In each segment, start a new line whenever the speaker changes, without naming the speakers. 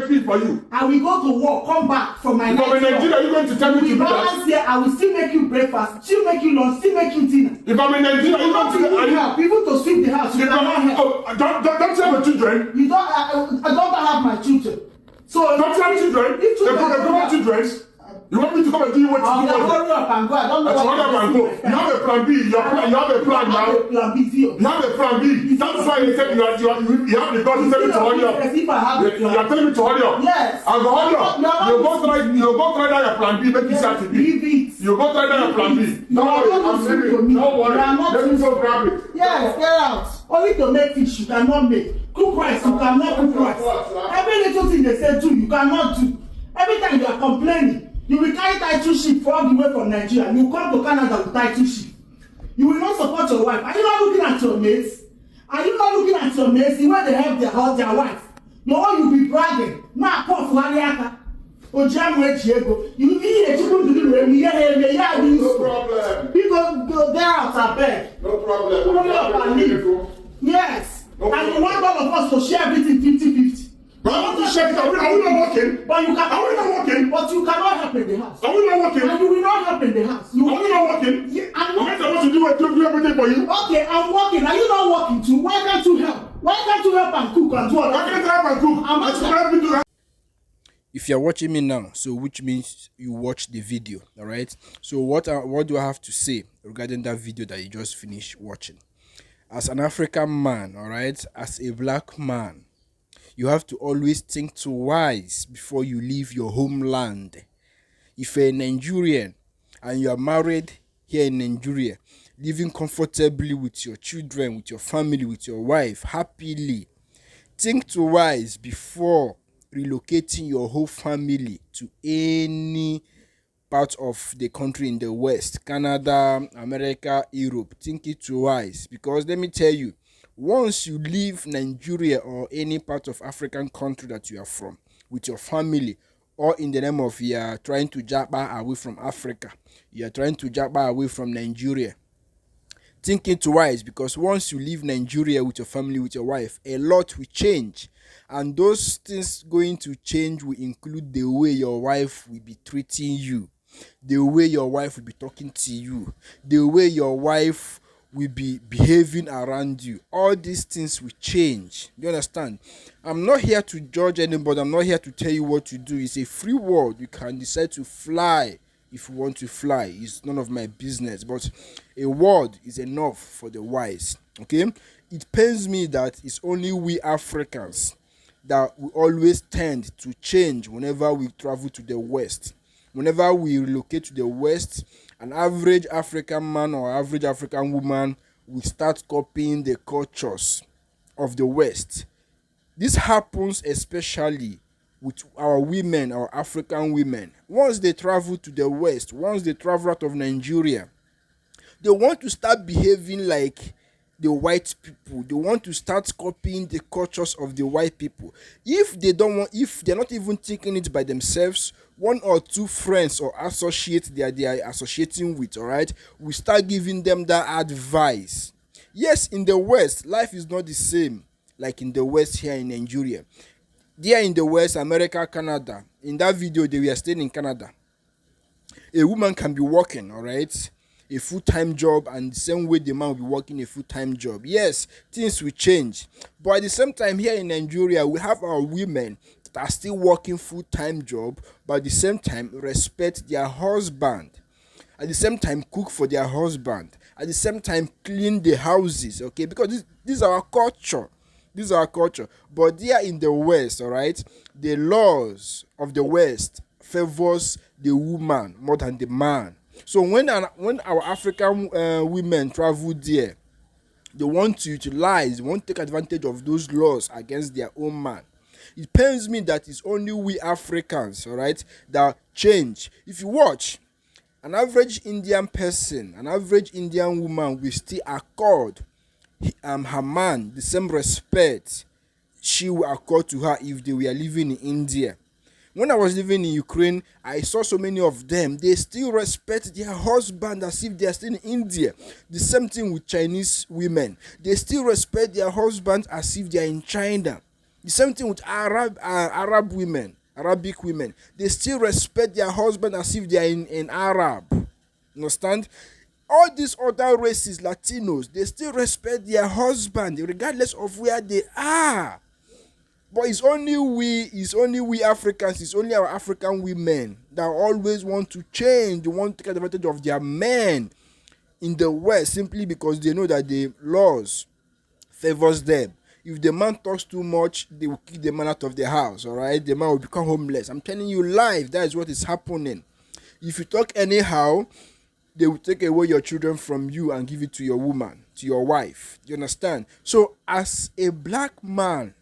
Feed for you.
I will go to work, come back from my night.
If I'm in Nigeria, you're going to tell me to do that?
Here, I will still make you breakfast, still make you lunch, still make you dinner.
If I'm in Nigeria, you're going to
help. People to sweep the house. You cannot help.
Don't tell my children.
You don't. I don't have my children. So
don't tell children. They're children. You want me to come and do what you want?
Hurry up and go. I don't know what
to do. You have a plan B. You have a plan now. You have a plan B. That's why you said you have the God to tell me to hurry up. You are telling me to hurry up.
Yes.
I'll go hurry up. You go try that your plan B. Make it start to be. You go try that your plan B. Don't worry. I'm leaving. Don't worry. Let me go grab it.
Yes, get out. Only to make fish you cannot make. Cook rice you cannot cook rice. Every little thing they say do you cannot do. Every time you are complaining. You will carry title ship all the way from Nigeria. You come to Canada with title ship. You will not support your wife. Are you not looking at your mates? Are you not looking at your mates? The way they help their wife. Your own you be bragging. Now come for Haliaka. You need a chicken to do it.
No problem.
People go there out of bed.
No problem.
Yes. No and you want all of us to share everything 50-50.
But I want to share it. Are we not working?
But you can.
Are we not working?
But you cannot help in the house.
Are we not working?
And you will not help in the house.
Are we not working?
Yeah, I'm
not supposed to do everything for you.
Okay, I'm working. Are you not working too? Why can't you help? Why can't you help and cook and do all that?
Why can't I help and cook? I'm helping to help.
If you're watching me now, so which means you watched the video, all right? So what do I have to say regarding that video that you just finished watching? As an African man, all right, as a black man, you have to always think twice before you leave your homeland. If you're a Nigerian and you are married here in Nigeria, living comfortably with your children, with your family, with your wife, happily, think twice before relocating your whole family to any part of the country in the West, Canada, America, Europe. Think it twice, because let me tell you, once you leave Nigeria or any part of African country that you are from with your family, or in the name of you are trying to jabba away from Africa, you are trying to jabba away from Nigeria, think it twice, because once you leave Nigeria with your family, with your wife, a lot will change. And those things going to change will include the way your wife will be treating you, the way your wife will be talking to you, the way your wife will be behaving around you. All these things will change. You understand? I'm not here to judge anybody. I'm not here to tell you what to do. It's a free world. You can decide to fly if you want to fly. It's none of my business. But a word is enough for the wise. Okay? It pains me that it's only we Africans that we always tend to change whenever we travel to the West. Whenever we relocate to the West, an average African man or average African woman will start copying the cultures of the West. This happens especially with our women, our African women. Once they travel to the West, once they travel out of Nigeria, they want to start behaving like the white people. They want to start copying the cultures of the white people. If they're not even thinking it by themselves, one or two friends or associates they are associating with, all right, we start giving them that advice. Yes, in the West, life is not the same like in the West here in Nigeria. There in the West, America, Canada, in that video they were staying in Canada. A woman can be working, all right, a full-time job, and the same way the man will be working a full-time job. Yes, things will change. But at the same time, here in Nigeria, we have our women that are still working full-time job, but at the same time, respect their husband. At the same time, cook for their husband. At the same time, clean the houses, okay? Because this is our culture. This is our culture. But there in the West, all right, the laws of the West favors the woman more than the man. So when our African women travel there, they want to utilize, they want to take advantage of those laws against their own man. It pains me that it's only we Africans, all right, that change. If you watch, an average Indian person, an average Indian woman will still accord her man the same respect she will accord to her if they were living in India. When I was living in Ukraine, I saw so many of them. They still respect their husband as if they are still in India. The same thing with Chinese women. They still respect their husband as if they are in China. The same thing with Arab women, Arabic women. They still respect their husband as if they are in Arab. Understand? All these other races, Latinos, they still respect their husband regardless of where they are. But it's only we Africans, it's only our African women that always want to change. They want to take advantage of their men in the West simply because they know that the laws favors them. If the man talks too much, they will kick the man out of the house, all right? The man will become homeless. I'm telling you live, that is what is happening. If you talk anyhow, they will take away your children from you and give it to your woman, to your wife. You understand? So as a black man,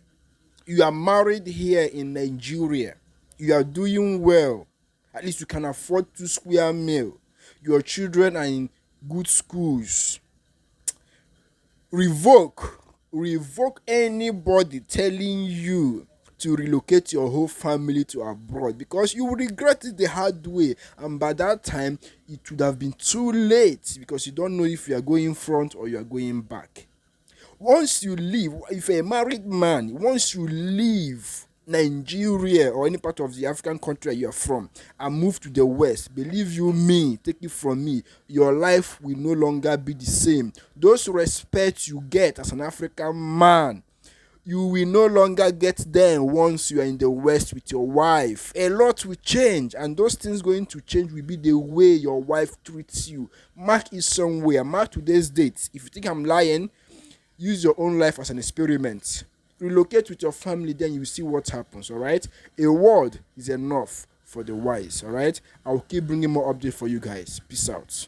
you are married here in Nigeria. You are doing well. At least you can afford 2 square meal. Your children are in good schools. Revoke anybody telling you to relocate your whole family to abroad, because you will regret it the hard way, and by that time it would have been too late, because you don't know if you are going front or you are going back. Once you leave, if you're a married man, once you leave Nigeria or any part of the African country you are from and move to the West, believe you me, take it from me, your life will no longer be the same. Those respect you get as an African man, you will no longer get them once you are in the West with your wife. A lot will change, and those things going to change will be the way your wife treats you. Mark it somewhere. Mark today's date. If you think I'm lying, use your own life as an experiment. Relocate with your family, then you see what happens, all right? A word is enough for the wise, all right? I'll keep bringing more updates for you guys. Peace out.